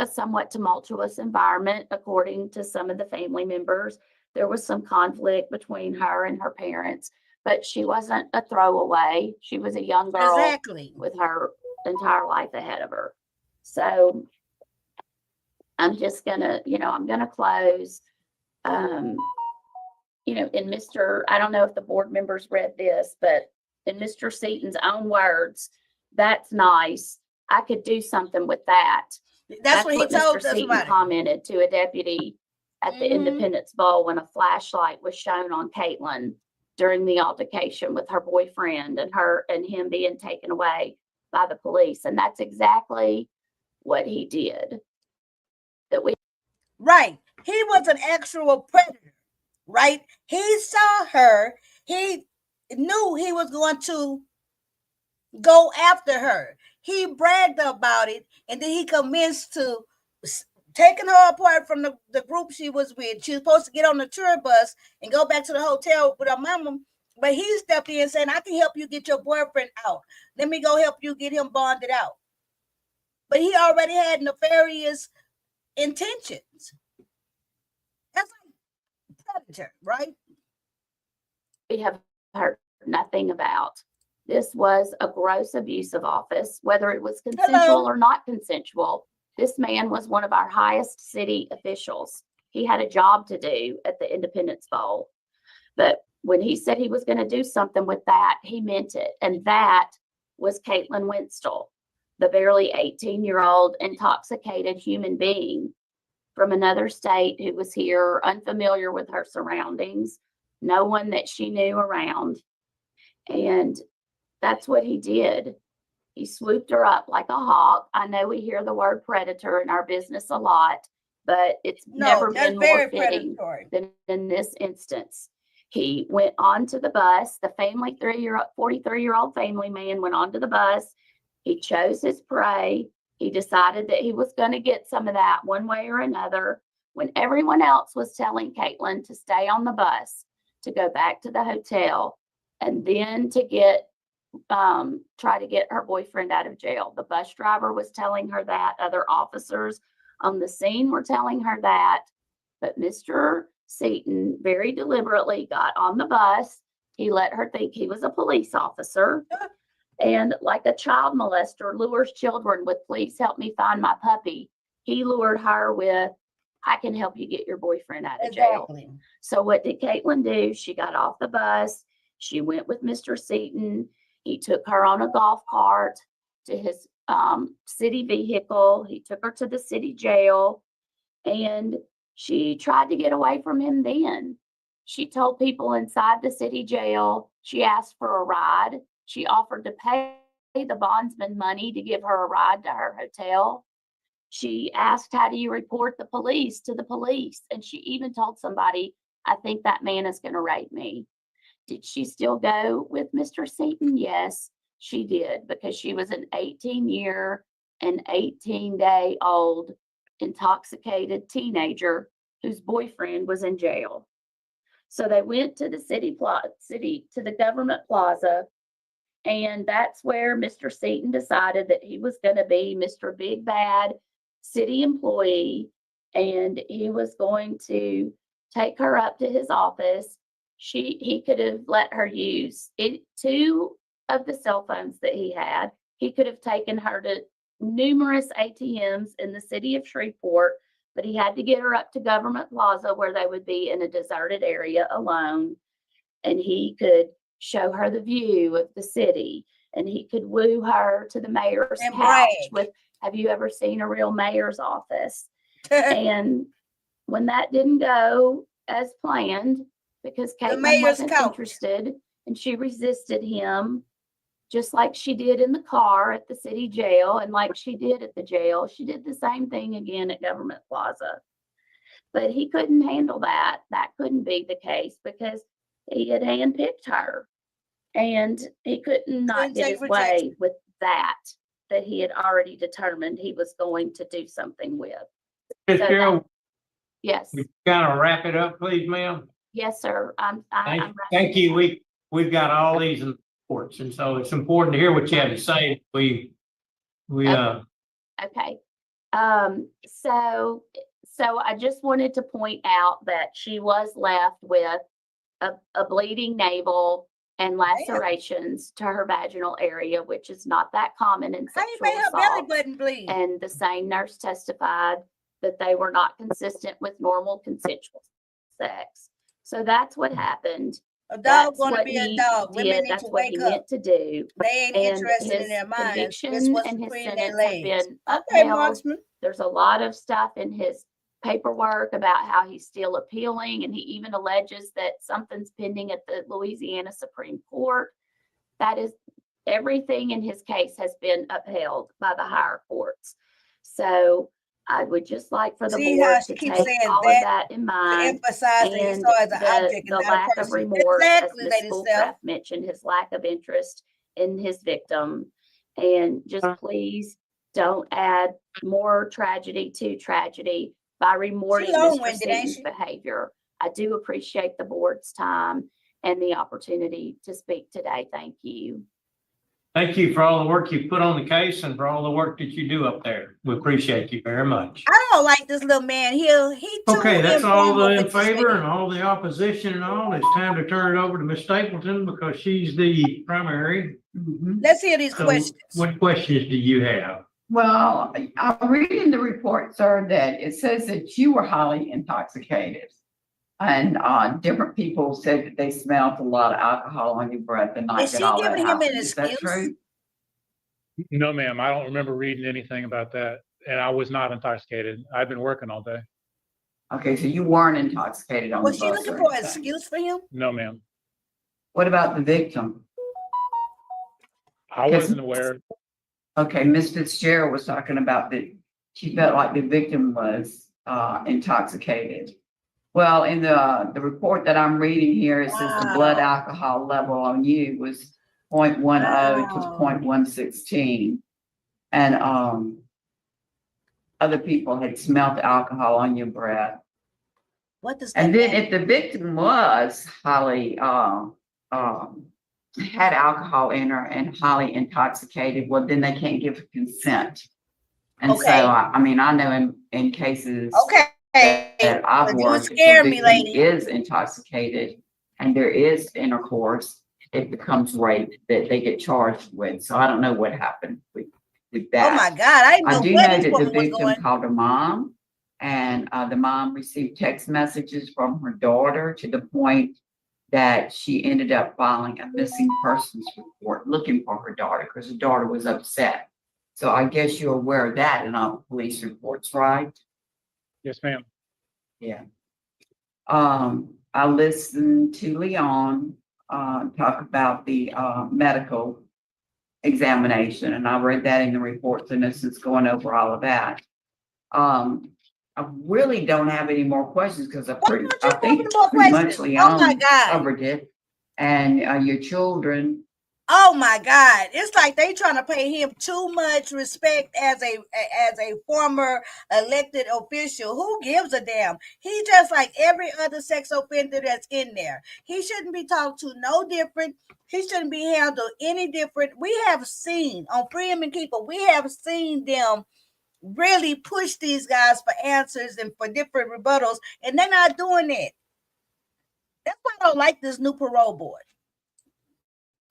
somewhat tumultuous environment, according to some of the family members. There was some conflict between her and her parents, but she wasn't a throwaway. She was a young girl Exactly. with her entire life ahead of her. So I'm just gonna, I'm gonna close. I don't know if the board members read this, but in Mr. Seaton's own words, that's nice. I could do something with that. That's what he told Mr. us Seaton about it. commented to a deputy at the Independence Bowl when a flashlight was shown on Caitlin during the altercation with her boyfriend and him being taken away by the police. And that's exactly what he did. Right. He was an actual predator, right? He saw her. He knew he was going to go after her. He bragged about it, and then he commenced to taking her apart from the group she was with. She was supposed to get on the tour bus and go back to the hotel with her mama, but he stepped in saying, I can help you get your boyfriend out. Let me go help you get him bonded out. But he already had nefarious intentions. That's like predator, right? We have heard nothing about. This was a gross abuse of office, whether it was consensual or not consensual. This man was one of our highest city officials. He had a job to do at the Independence Bowl. But when he said he was going to do something with that, he meant it. And that was Caitlin Winstel, the barely 18-year-old intoxicated human being from another state who was here, unfamiliar with her surroundings, no one that she knew around. And that's what he did. He swooped her up like a hawk. I know we hear the word predator in our business a lot, but it's never been more fitting than in this instance. He went onto the bus. The 43-year-old family man went onto the bus. He chose his prey. He decided that he was going to get some of that one way or another when everyone else was telling Caitlin to stay on the bus, to go back to the hotel, and then to try to get her boyfriend out of jail. The bus driver was telling her that. Other officers on the scene were telling her that. But Mr. Seaton very deliberately got on the bus. He let her think he was a police officer. And like a child molester lures children with, please help me find my puppy, he lured her with, I can help you get your boyfriend out of jail. So what did Caitlin do? She got off the bus. She went with Mr. Seaton. He took her on a golf cart to his city vehicle. He took her to the city jail, and she tried to get away from him then. She told people inside the city jail, she asked for a ride. She offered to pay the bondsman money to give her a ride to her hotel. She asked, how do you report the police to the police? And she even told somebody, I think that man is going to rape me. Did she still go with Mr. Seaton? Yes, she did, because she was an 18-year and 18-day-old intoxicated teenager whose boyfriend was in jail. So they went to the to the government plaza, and that's where Mr. Seaton decided that he was going to be Mr. Big Bad city employee, and he was going to take her up to his office. He could have let her use two of the cell phones that he had. He could have taken her to numerous ATMs in the city of Shreveport, but he had to get her up to Government Plaza where they would be in a deserted area alone. And he could show her the view of the city, and he could woo her to the mayor's couch with, have you ever seen a real mayor's office? And when that didn't go as planned, because Caitlin wasn't interested and she resisted him, just like she did in the car at the city jail and like she did at the jail, she did the same thing again at Government Plaza. But he couldn't handle that. That couldn't be the case because he had handpicked her, and he couldn't not get his way with that he had already determined he was going to do something with. Ms. Carol, yes. we kind of wrap it up, please, ma'am. Yes, sir. Thank you. We've got all these reports, and so it's important to hear what you have to say. Okay. So I just wanted to point out that she was left with a bleeding navel and lacerations to her vaginal area, which is not that common in sexual assault. Belly button bleed? And the same nurse testified that they were not consistent with normal consensual sex. So that's what happened. A dog going to be a dog. Women need to wake up. Meant to do. They ain't interested in their minds. Conviction and his sentence have been upheld. There's a lot of stuff in his paperwork about how he's still appealing, and he even alleges that something's pending at the Louisiana Supreme Court. That is, everything in his case has been upheld by the higher courts. So I would just like for the board to take all of that in mind, and the lack of remorse, as Ms. Schoolcraft mentioned, his lack of interest in his victim, and just please don't add more tragedy to tragedy by rewarding Mr. Seaton's behavior. I do appreciate the board's time and the opportunity to speak today. Thank you. Thank you for all the work you put on the case and for all the work that you do up there. We appreciate you very much. I don't like this little man here. He too Okay, that's all informal in with this favor man. and all the opposition and all. It's time to turn it over to Ms. Stapleton because she's the primary. Let's hear these So questions. what questions do you have? Well, I'm reading the report, sir, that it says that you were highly intoxicated. And different people said that they smelled a lot of alcohol on your breath the night Is that she all that giving him an happened. Is that excuse? true? No, ma'am, I don't remember reading anything about that. And I was not intoxicated. I've been working all day. Okay, so you weren't intoxicated on the Was bus. she looking or for an anything. excuse for him? No, ma'am. What about the victim? I wasn't aware. Okay, Ms. Fitzgerald was talking about that she felt like the victim was intoxicated. Well, in the report that I'm reading here, it says the blood Wow. alcohol level on you was 0.10 to Wow. 0.116. And other people had smelled the alcohol on your breath. What does that And then mean? if the victim was highly had alcohol in her and highly intoxicated, well, then they can't give consent. And so, Okay. I mean, I know in cases Okay. that I've But you worked, if the scared me, victim lady. is intoxicated and there is intercourse, it becomes rape that they get charged with. So I don't know what happened with that. Oh my God, I didn't I know do where know this that the woman was victim going. called her mom, and the mom received text messages from her daughter to the point that she ended up filing a missing persons report looking for her daughter because her daughter was upset. So I guess you're aware of that in all police reports, right? Yes, ma'am. Yeah. I listened to Leon talk about the medical examination, and I read that in the reports, and this is going over all of that. I really don't have any more questions because I Why don't you think have more pretty much questions? Leon Oh my God. covered it. And your children, Oh my God. It's like they trying to pay him too much respect as a former elected official. Who gives a damn? He just like every other sex offender that's in there. He shouldn't be talked to no different. He shouldn't be handled any different. We have seen on Freedom and Keeper, we have seen them really push these guys for answers and for different rebuttals, and they're not doing it. That's why I don't like this new parole board.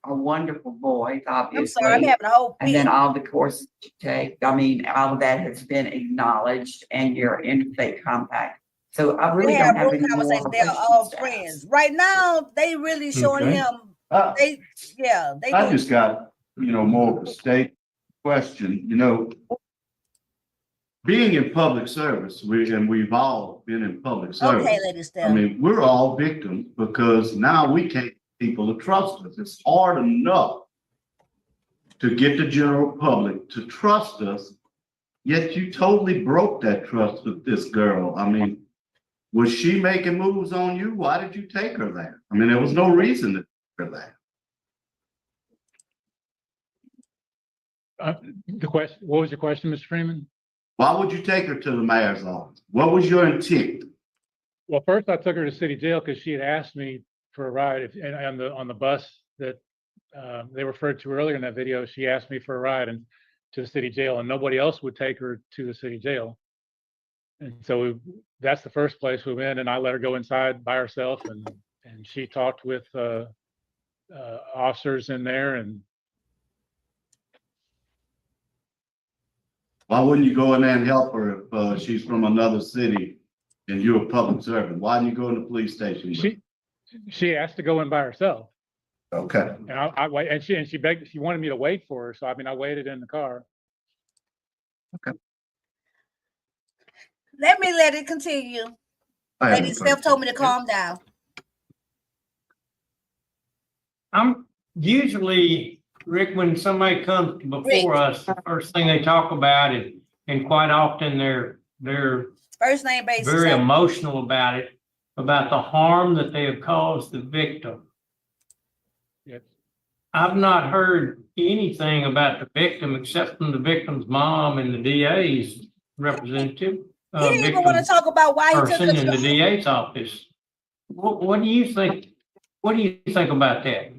are wonderful boys, I'm obviously. sorry, I'm having a whole And then fit. all the courses you take, I mean, all of that has been acknowledged and your interstate compact. So I They really have don't have real any more conversations. They're questions all to friends. ask. Right now, they really showing Okay. him. I They just got, more of a state question, being in public service, we've all been in public service. okay, Lady I Steph. mean, we're all victims because now we can't get people to trust us. It's hard enough to get the general public to trust us, yet you totally broke that trust with this girl. I mean, was she making moves on you? Why did you take her there? I mean, there was no reason to take her there. The question, what was your question, Mr. Freeman? Why would you take her to the mayor's office? What was your intent? Well, first I took her to city jail because she had asked me for a ride and on the bus that they referred to earlier in that video. She asked me for a ride and to the city jail, and nobody else would take her to the city jail. And so that's the first place we went, and I let her go inside by herself, and she talked with officers in there. And Why wouldn't you go in there and help her if she's from another city and you're a public servant? Why didn't you go in the police station? with her? she asked to go in by herself, Okay. and I wait, and she begged, she wanted me to wait for her, so I mean I waited in the car. Let it continue. I have Lady no Steph question. told me to calm down. I'm usually, Rick, when somebody comes before us, the first thing they talk about it, and quite often they're First name basis. very emotional about it, about the harm that they have caused the victim. Yes. I've not heard anything about the victim except from the victim's mom and the DA's representative. He didn't even want to talk about why he took Person her in the to. DA's office. What do you think? What do you think about that?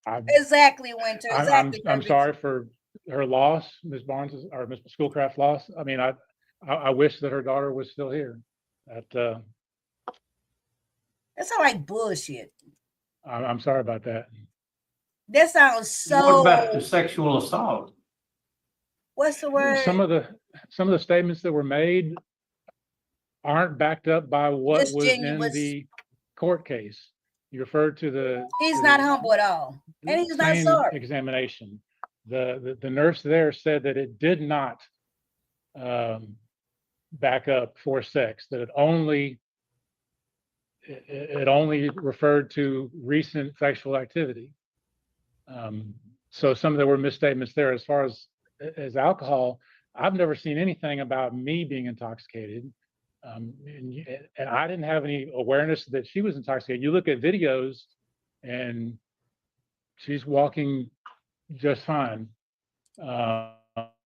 I'm, Exactly, Winter. Exactly. I'm Kirby. sorry for her loss, Ms. Barnes, or Ms. Schoolcraft's loss. I mean, I wish that her daughter was still here. That That sounds like bullshit. I'm sorry about that. That sounds What about the so. sexual assault? What's the word? Some of the statements that were made aren't backed up by what was in Disingenuous. the court case. You referred to the He's to not the humble at all, and he's not same sorry. examination. The nurse there said that it did not back up forced sex, that it only referred to recent sexual activity. So some of there were misstatements there. As far as alcohol, I've never seen anything about me being intoxicated. And I didn't have any awareness that she was intoxicated. You look at videos and she's walking just fine.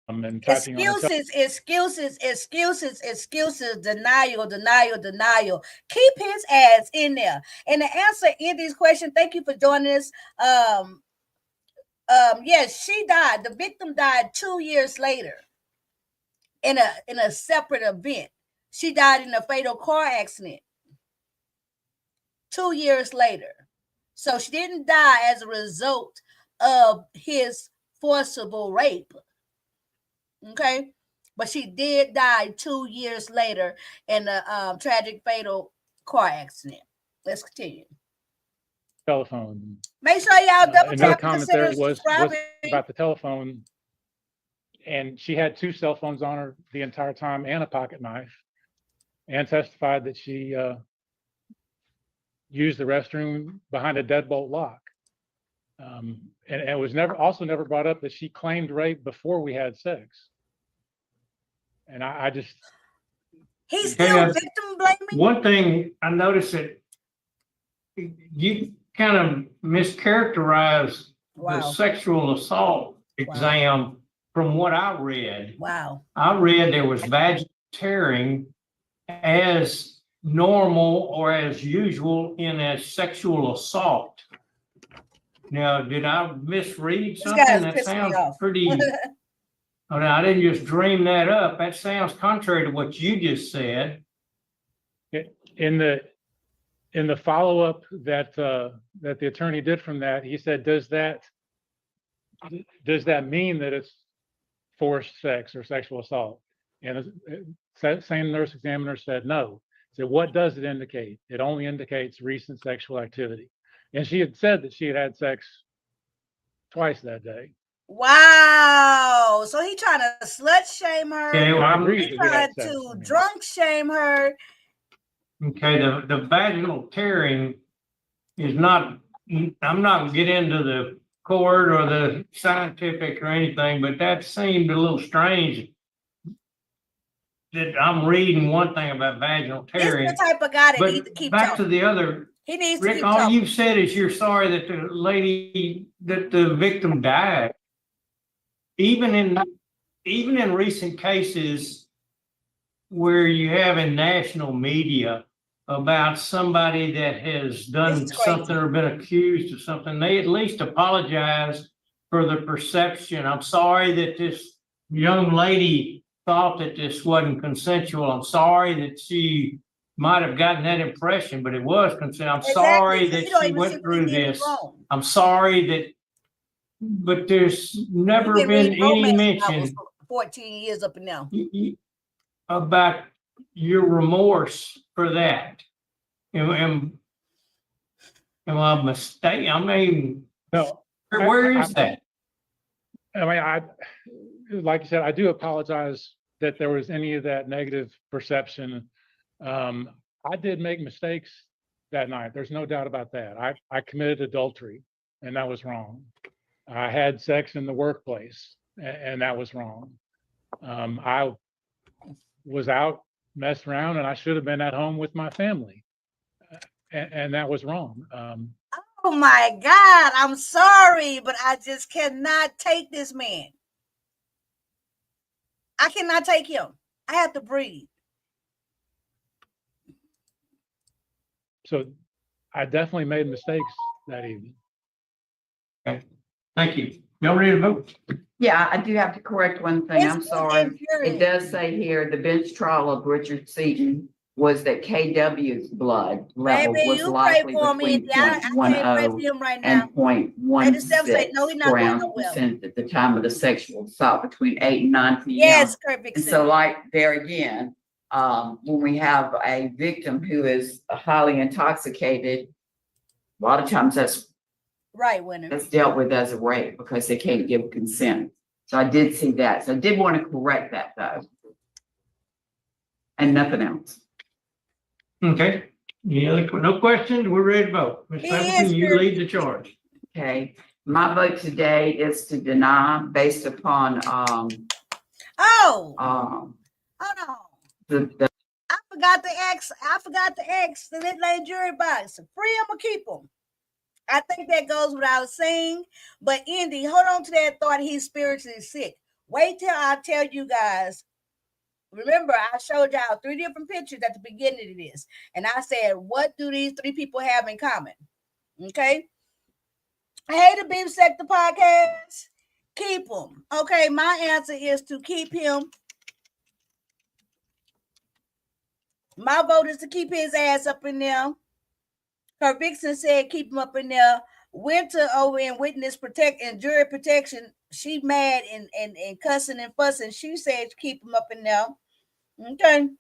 And typing on her Excuses, denial. Keep his ass in there. And the answer in these questions, thank you for joining us. Yes, she died. The victim died 2 years later in a separate event. She died in a fatal car accident 2 years later. So she didn't die as a result of his forcible rape. Okay, but she did die 2 years later in a tragic fatal car accident. Let's continue. telephone. Make sure y'all double Another tap, comment consider there was subscribing. about the telephone, and she had 2 cell phones on her the entire time and a pocket knife, and testified that she used the restroom behind a deadbolt lock. And it was never brought up that she claimed rape before we had sex. And I just, He's still victim blaming. One thing I noticed that you kind of mischaracterized the sexual assault exam from what I read. Wow. I read there was vaginal tearing as normal or as usual in a sexual assault. Now, did I misread something? That sounds pretty. Oh, no, I didn't just dream that up. That sounds contrary to what you just said. in the follow-up that the attorney did from that, he said, does that mean that it's forced sex or sexual assault? And the same nurse examiner said no. So what does it indicate? It only indicates recent sexual activity. And she had said that she had sex twice that day. Wow. So he trying to slut shame her. Okay, well, He trying to drunk shame her. Okay, the vaginal tearing is not, I'm not gonna get into the court or the scientific or anything, but that seemed a little strange. That I'm reading one thing about vaginal tearing. He's the type of guy that needs to keep back talking. to the other. He needs Rick, to keep all talking. you've said is you're sorry that the victim died. Even in recent cases where you have in national media about somebody that has done something or been accused of something, they at least apologize for the perception. I'm sorry that this young lady thought that this wasn't consensual. I'm sorry that she might have gotten that impression, but it was consent. I'm sorry that she went through this. I'm sorry that, but there's never been any mention 14 years up and down about your remorse for that. Am I mistaken? I mean, no. Where is that? I mean, like you said, I do apologize that there was any of that negative perception. I did make mistakes that night. There's no doubt about that. I committed adultery, and that was wrong. I had sex in the workplace, and that was wrong. I was out messing around, and I should have been at home with my family, and that was wrong. Oh my God, I'm sorry, but I just cannot take this man. I cannot take him. I have to breathe. So I definitely made mistakes that evening. Thank you. Y'all ready to vote? Yeah, I do have to correct one thing. I'm It's sorry. It infuriating. does say here, the bench trial of Richard Seaton was that KW's blood level Baby, was you pray likely for me. between I can't pray for 0.10 him right now. and Lady Steph say, 0.16 no, he's not going grams nowhere. percent at the time of the sexual assault between 8 and 9 p.m. Yes, Kirby. And so like there again, when we have a victim who is highly intoxicated, a lot of times that's Winner. dealt with as a rape because they can't give consent. So I did see that. So I did want to correct that though. And nothing else. Okay. No questions? We're ready to vote. Ms. He Stapleton, is you here. lead the charge. Okay. My vote today is to deny based upon Oh, hold on. the I forgot to ask the little jury box. Free him or keep him? I think that goes without saying. But Indy, hold on to that thought. He's spiritually sick. Wait till I tell you guys. Remember, I showed y'all 3 different pictures at the beginning of this. And I said, what do these 3 people have in common? Okay. Hey, the Beef Sector Podcast. Keep him. Okay. My answer is to keep him. My vote is to keep his ass up in there. Her Vixen said keep him up in there. Went to over in witness protect and jury protection. She mad and cussing and fussing. She said keep him up in there. Okay.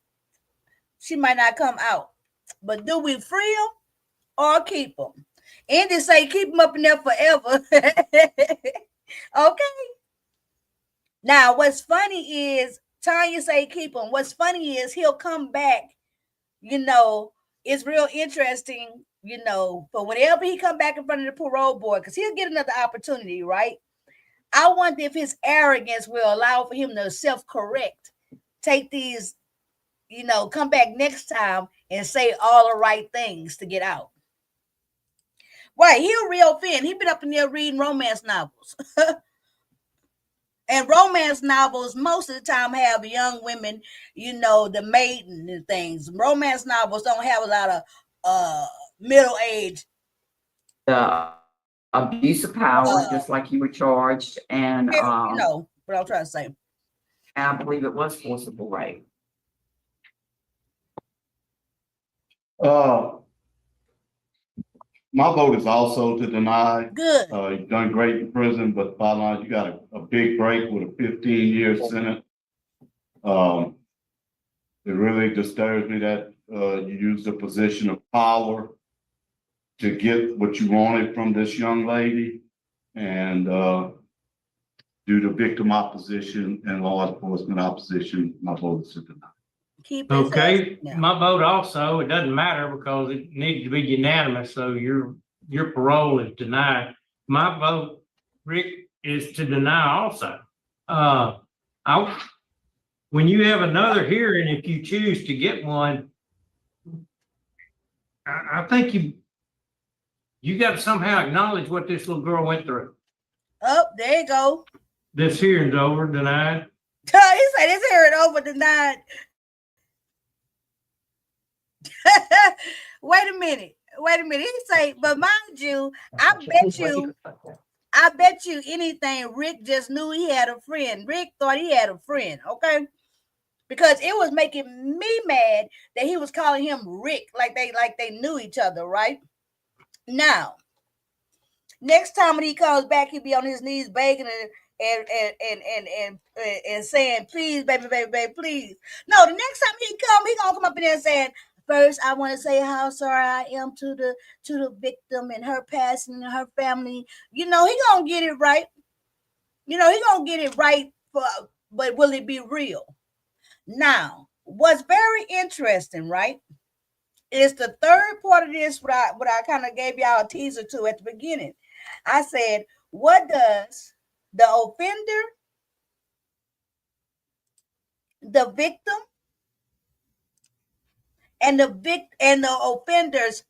She might not come out. But do we free him or keep him? Andy say keep him up in there forever. Okay. Now, what's funny is Tanya say keep him. What's funny is he'll come back. It's real interesting, but whenever he come back in front of the parole board, because he'll get another opportunity, right? I wonder if his arrogance will allow for him to self-correct, take these, come back next time and say all the right things to get out. Right, he'll reoffend. He been up in there reading romance novels. And romance novels most of the time have young women, the maiden and things. Romance novels don't have a lot of middle age. Abuse of power, just like you were charged, and what I'm trying to say. I believe it was forcible rape. My vote is also to deny. Good. You've done great in prison, but bottom line, you got a big break with a 15-year sentence. It really disturbs me that you used a position of power to get what you wanted from this young lady, and due to victim opposition and law enforcement opposition, my vote is to deny. Okay, my vote also, it doesn't matter because it needs to be unanimous, so your parole is denied. My vote, Rick, is to deny also. When you have another hearing, if you choose to get one, I think you got to somehow acknowledge what this little girl went through. Oh, there you go. This hearing's over, denied. He said this hearing over, denied. Wait a minute. He say, but mind you, I bet you anything, Rick just knew he had a friend. Rick thought he had a friend, okay? Because it was making me mad that he was calling him Rick, like they knew each other, right? Now, next time when he comes back, he'll be on his knees begging and saying, please, baby, please. No, the next time he gonna come up in there and saying, first, I want to say how sorry I am to the victim and her passing and her family. He gonna get it right. He gonna get it right, but will it be real? Now, what's very interesting, right, is the third part of this, what I kind of gave y'all a teaser to at the beginning. I said, what does the offender, the victim, and the offender's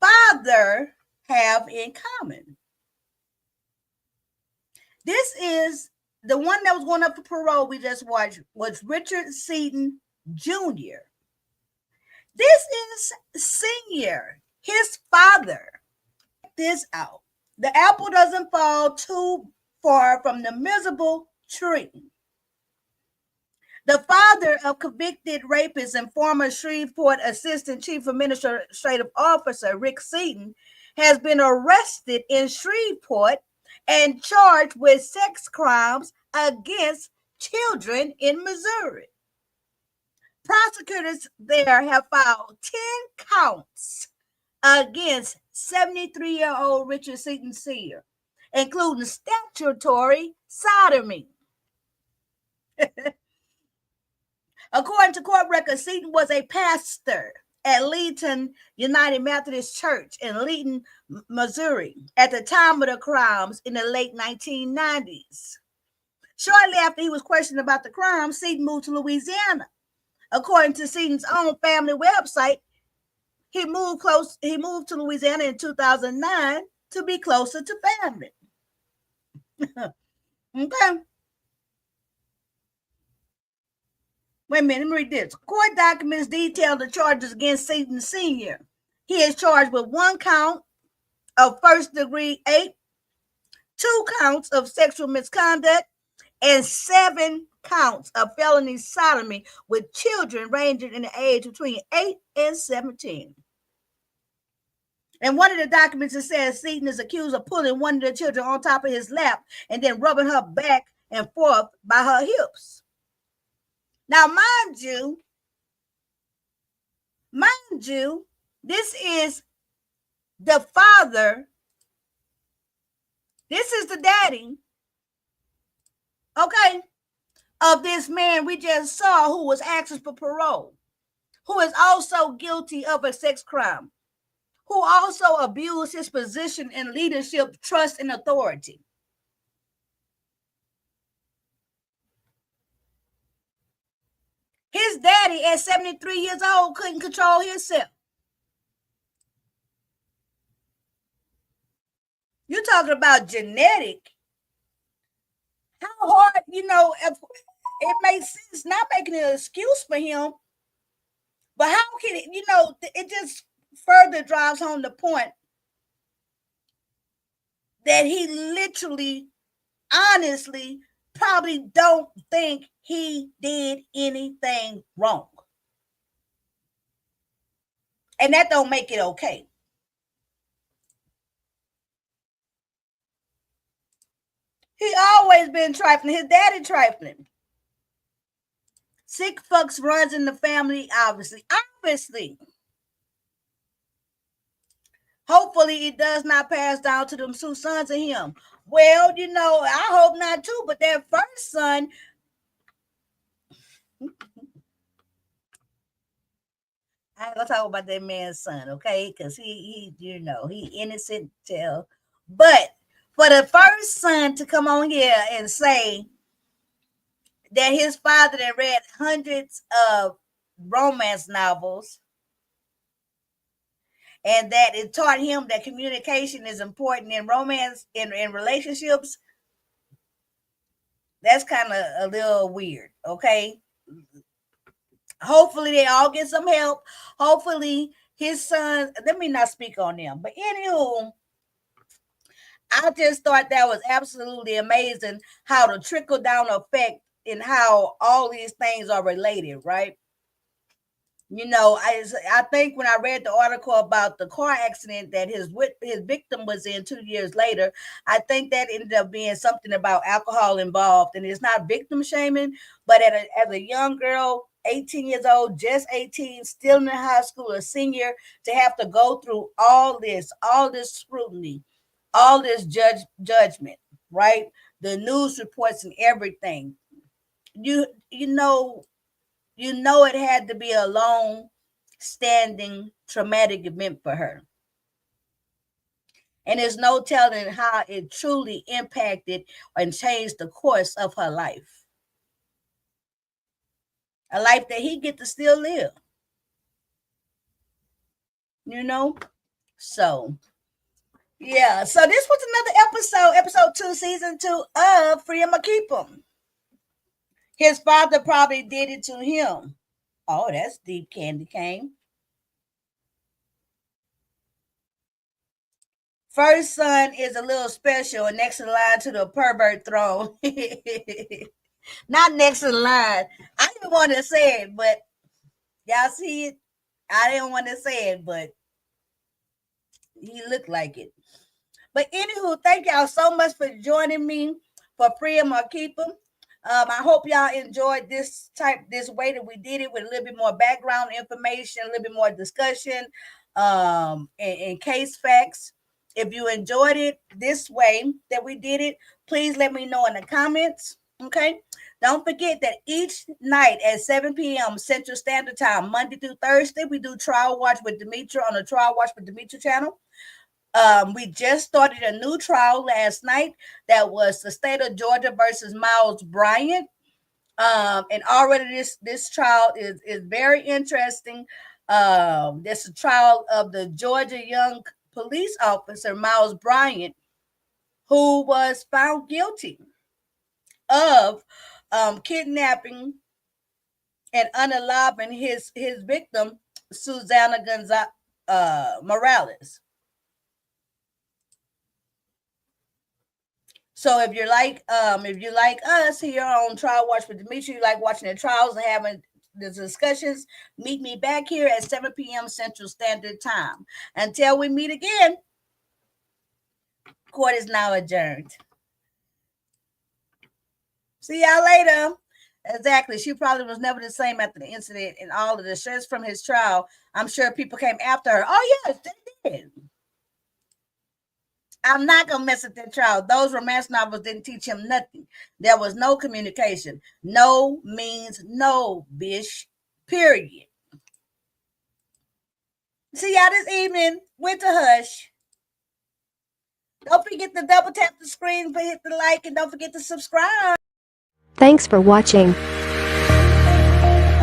father have in common? This is the one that was going up for parole we just watched was Richard Seaton Jr. This is Senior, his father. Check this out. The apple doesn't fall too far from the miserable tree. The father of convicted rapist and former Shreveport Assistant Chief Administrative Officer Rick Seaton has been arrested in Shreveport and charged with sex crimes against children in Missouri. Prosecutors there have filed 10 counts against 73-year-old Richard Seaton Sr., including statutory sodomy. According to court records, Seaton was a pastor at Leeton United Methodist Church in Leeton, Missouri, at the time of the crimes in the late 1990s. Shortly after he was questioned about the crime, Seaton moved to Louisiana. According to Seaton's own family website, he moved to Louisiana in 2009 to be closer to family. Okay. Wait a minute, let me read this. Court documents detail the charges against Seaton Sr. He is charged with 1 count of first-degree rape, 2 counts of sexual misconduct, and 7 counts of felony sodomy with children ranging in the age between 8 and 17. And one of the documents, it says Seaton is accused of pulling one of the children on top of his lap and then rubbing her back and forth by her hips. Now, mind you, this is the father. This is the daddy, okay, of this man we just saw who was asking for parole, who is also guilty of a sex crime, who also abused his position in leadership, trust, and authority. His daddy at 73 years old couldn't control himself. You're talking about genetic. How hard, if it makes sense, not making an excuse for him, but how can it, it just further drives home the point that he literally, honestly, probably don't think he did anything wrong. And that don't make it okay. He always been trifling. His daddy trifling. Sick fucks runs in the family, obviously. Hopefully it does not pass down to them 2 sons of him. Well, I hope not too, but that first son, I ain't gonna talk about that man's son, okay? Because he innocent till. But for the first son to come on here and say that his father had read hundreds of romance novels and that it taught him that communication is important in romance, in relationships, that's kind of a little weird, okay? Hopefully they all get some help. Hopefully his son, let me not speak on them. But anywho, I just thought that was absolutely amazing how the trickle down effect and how all these things are related, right? I think when I read the article about the car accident that his victim was in 2 years later, I think that ended up being something about alcohol involved. And it's not victim shaming, but as a young girl, 18 years old, just 18, still in high school, a senior, to have to go through all this scrutiny, all this judgment, right? The news reports and everything. It had to be a long-standing traumatic event for her. And there's no telling how it truly impacted and changed the course of her life. A life that he get to still live. So, yeah. So this was another episode 2, season 2 of Free 'em or Keep 'em. His father probably did it to him. Oh, that's deep, Candy Cane. First son is a little special and next in line to the pervert throne. Not next in line. I didn't want to say it, but y'all see it? I didn't want to say it, but he looked like it. But anywho, thank y'all so much for joining me for Free 'em or Keep 'em. I hope y'all enjoyed this way that we did it, with a little bit more background information, a little bit more discussion, and case facts. If you enjoyed it this way that we did it, please let me know in the comments. Okay. Don't forget that each night at 7 p.m. Central Standard Time, Monday through Thursday, we do Trial Watch with Demetri on the Trial Watch with Demetri channel. We just started a new trial last night that was the state of Georgia versus Miles Bryant. And already this trial is very interesting. This is a trial of the Georgia young police officer Miles Bryant, who was found guilty of kidnapping and unaliving his victim, Susana Morales. So if you like us here on Trial Watch with Demetri, you like watching the trials and having the discussions, meet me back here at 7 p.m. Central Standard Time. Until we meet again, court is now adjourned. See y'all later. Exactly. She probably was never the same after the incident and all of the stress from his trial. I'm sure people came after her. Oh, yes, they did. I'm not going to mess with that trial. Those romance novels didn't teach him nothing. There was no communication. No means no, bish. Period. See y'all this evening with the hush. Don't forget to double tap the screen, but hit the like, and don't forget to subscribe. Thanks for watching.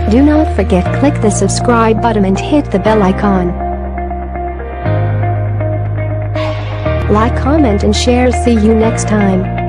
Do not forget click the subscribe button and hit the bell icon. Like, comment and share. See you next time.